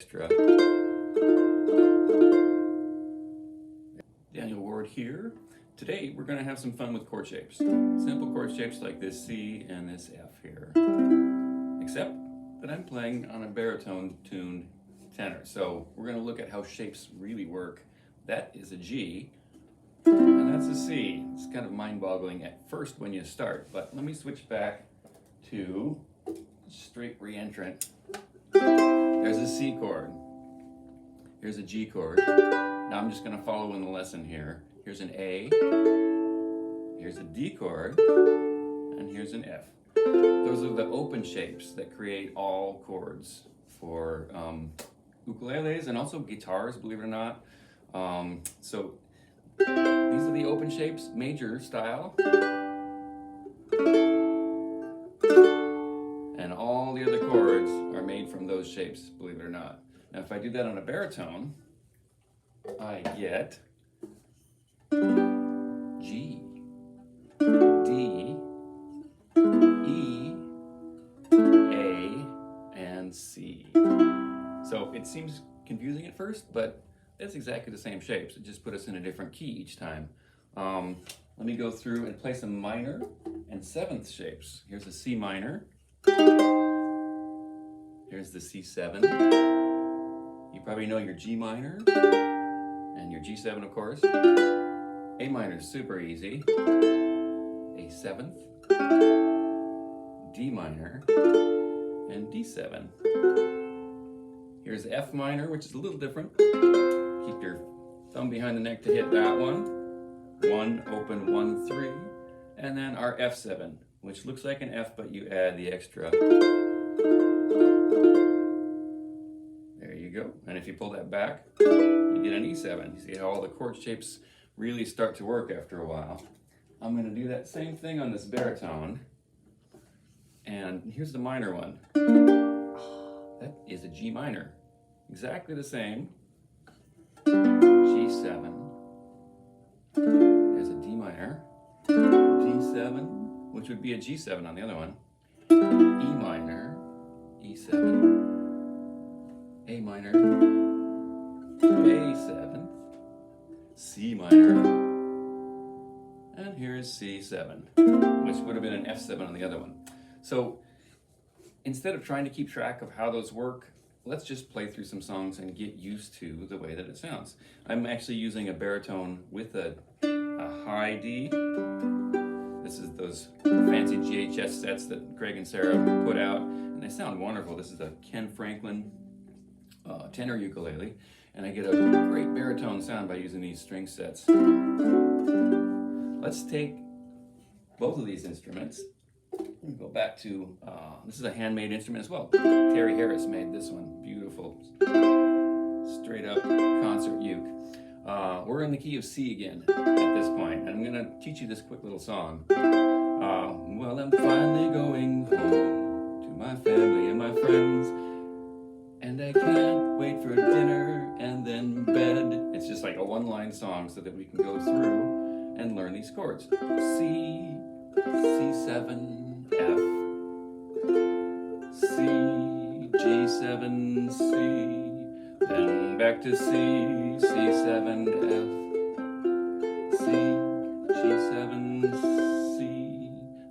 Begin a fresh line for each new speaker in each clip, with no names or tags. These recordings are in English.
Extra. Daniel Ward here. Today we're going to have some fun with chord shapes. Simple chord shapes like this C and this F here. Except that I'm playing on a baritone tuned tenor. So we're going to look at how shapes really work. That is a G and that's a C. It's kind of mind-boggling at first when you start, but let me switch back to straight re-entrant. There's a C chord. Here's a G chord. Now I'm just going to follow in the lesson here. Here's an A. Here's a D chord. And here's an F. Those are the open shapes that create all chords for ukuleles and also guitars, believe it or not. So these are the open shapes, major style. And all the other chords are made from those shapes, believe it or not. Now if I do that on a baritone, I get G, D, E, A, and C. So it seems confusing at first, but it's exactly the same shapes. It just put us in a different key each time. Let me go through and play some minor and seventh shapes. Here's a C minor. Here's the C7. You probably know your G minor and your G7, of course. A minor is super easy. A seventh, D minor, and D7. Here's F minor, which is a little different. Keep your thumb behind the neck to hit that one. 1, open, 1, 3. And then our F7, which looks like an F, but you add the extra. There you go. And if you pull that back, you get an E7. You see how all the chord shapes really start to work after a while. I'm going to do that same thing on this baritone. And here's the minor one. That is a G minor. Exactly the same. G7. There's a D minor. D7, which would be a G7 on the other one. E minor. E7. A minor. A7. C minor. And here's C7, which would have been an F7 on the other one. So instead of trying to keep track of how those work, let's just play through some songs and get used to the way that it sounds. I'm actually using a baritone with a high D. This is those fancy GHS sets that Craig and Sarah put out, and they sound wonderful. This is a Ken Franklin tenor ukulele, and I get a great baritone sound by using these string sets. Let's take both of these instruments. Go back to, this is a handmade instrument as well. Terry Harris made this one. Beautiful, straight up concert uke. We're in the key of C again at this point, and I'm going to teach you this quick little song. Well, I'm finally going home to my family and my friends, and I can't wait for dinner and then bed. It's just like a one-line song so that we can go through and learn these chords. C, C7, F, C, G7, C, then back to C, C7, F, C, G7, C,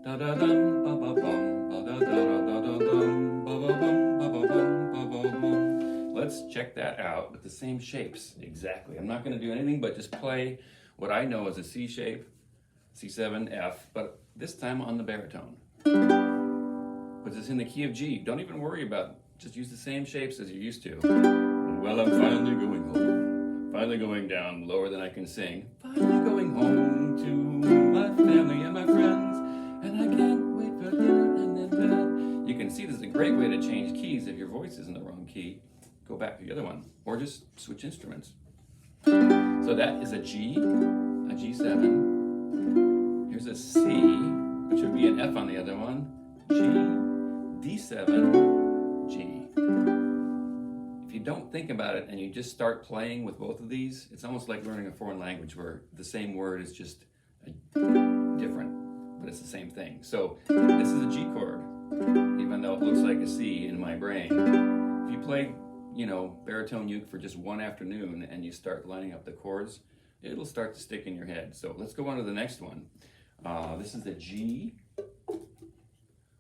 da-da-dum, ba-ba-bum, ba-da-da-da-da-dum, ba-ba-bum, ba-ba-bum, ba-ba-bum. Let's check that out with the same shapes exactly. I'm not going to do anything but just play what I know as a C shape, C7, F, but this time on the baritone. Puts us in the key of G. Don't even worry about it. Just use the same shapes as you're used to. Well, I'm finally going home. Finally going down lower than I can sing. Finally going home to my family and my friends. And I can't wait for dinner and then bed. You can see this is a great way to change keys if your voice is in the wrong key. Go back to the other one. Or just switch instruments. So that is a G, a G7. Here's a C, which would be an F on the other one. G, D7, G. If you don't think about it and you just start playing with both of these, it's almost like learning a foreign language where the same word is just different, but it's the same thing. So this is a G chord, even though it looks like a C in my brain. If you play baritone uke for just one afternoon and you start lining up the chords, it'll start to stick in your head. So let's go on to the next one. This is the G.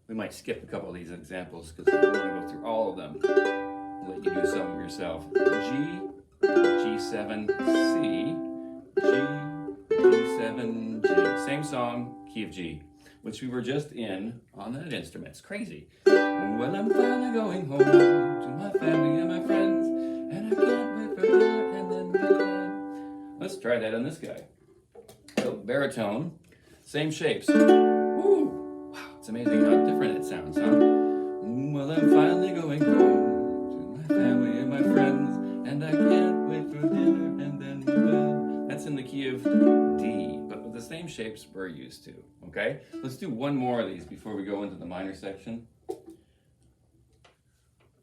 We might skip a couple of these examples because we don't want to go through all of them. I'll let you do some of yourself. G, G7, C, G, G7, G. Same song, key of G, which we were just in on that instrument. It's crazy. Well, I'm finally going home to my family and my friends, and I can't wait for dinner and then bed. Let's try that on this guy. So, baritone, same shapes. Woo! Wow, it's amazing how different it sounds, huh? Well, I'm finally going home to my family and my friends, and I can't wait for dinner and then bed. That's in the key of D, but with the same shapes we're used to, okay? Let's do one more of these before we go into the minor section.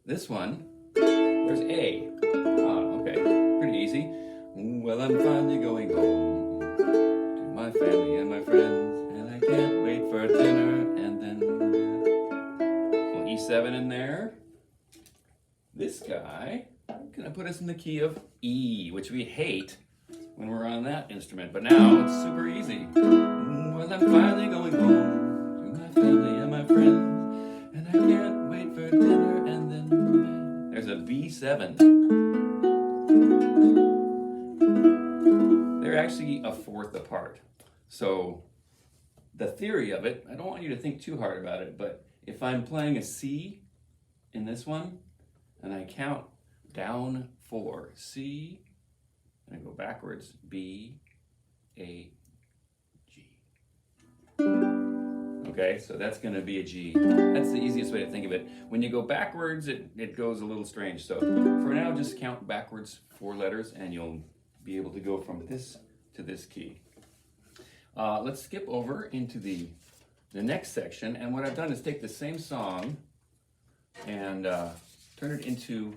This one, there's A. Okay, pretty easy. Well, I'm finally going home to my family and my friends, and I can't wait for dinner and then bed. Well, E7 in there. This guy, gonna put us in the key of E, which we hate when we're on that instrument, but now it's super easy. Well, I'm finally going home to my family and my friends, and I can't wait for dinner and then bed. There's a B7. They're actually a fourth apart. So the theory of it, I don't want you to think too hard about it, but if I'm playing a C in this one, and I count down 4, C, and I go backwards, B, A, G. Okay, so that's going to be a G. That's the easiest way to think of it. When you go backwards, it goes a little strange. So for now, just count backwards 4 letters, and you'll be able to go from this to this key. Let's skip over into the next section, and what I've done is take the same song and turn it into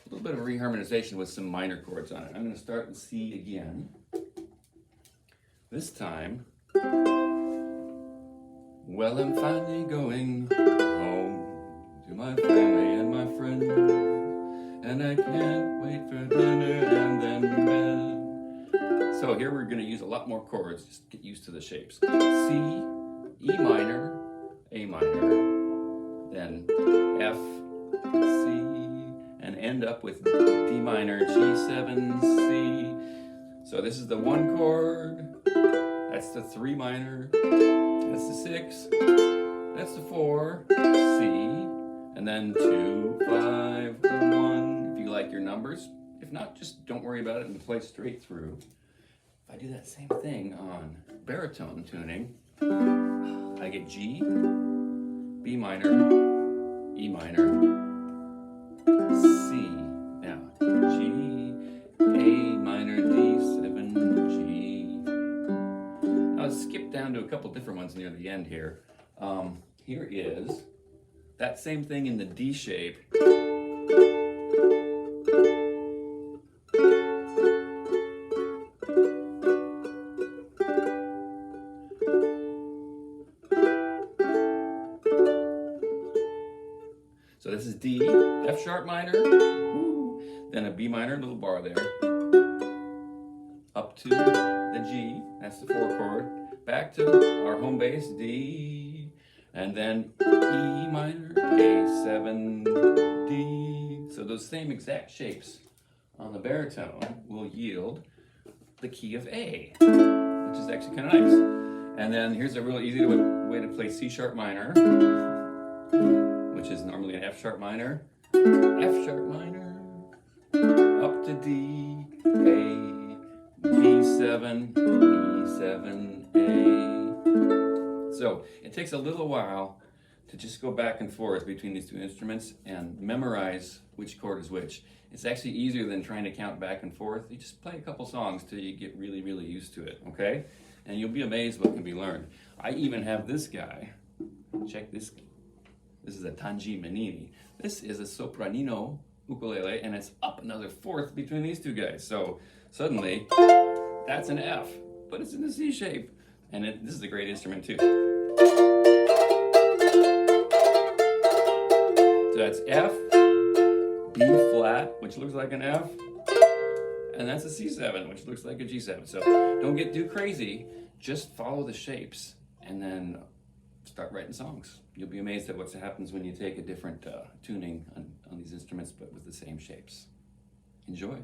a little bit of a reharmonization with some minor chords on it. I'm going to start in C again. This time, well, I'm finally going home to my family and my friends, and I can't wait for dinner and then bed. So here we're going to use a lot more chords. Just get used to the shapes. C, E minor, A minor, then F, C, and end up with D minor, G7, C. So this is the 1 chord, that's the 3 minor, that's the 6, that's the 4, C, and then 2, 5, 1, if you like your numbers. If not, just don't worry about it and play straight through. If I do that same thing on baritone tuning, I get G, B minor, E minor, C. Now, G, A minor, D7, G. Now let's skip down to a couple different ones near the end here. Here is that same thing in the D shape. So this is D, F sharp minor, then a B minor, little bar there, up to the G, that's the 4 chord, back to our home bass, D, and then E minor, A7, D. So those same exact shapes on the baritone will yield the key of A, which is actually kind of nice. And then here's a really easy way to play C sharp minor, which is normally an F sharp minor, F sharp minor, up to D, A, B7, E7, A. So it takes a little while to just go back and forth between these 2 instruments and memorize which chord is which. It's actually easier than trying to count back and forth. You just play a couple songs till you get really, really used to it, okay? And you'll be amazed what can be learned. I even have this guy. Check this. This is a Tanji Manini. This is a sopranino ukulele, and it's up another 4th between these 2 guys. So suddenly, that's an F, but it's in the C shape. And this is a great instrument too. So that's F, B B flat, which looks like an F, and that's a C7, which looks like a G7. So don't get too crazy, just follow the shapes and then start writing songs. You'll be amazed at what happens when you take a different tuning on these instruments, but with the same shapes. Enjoy.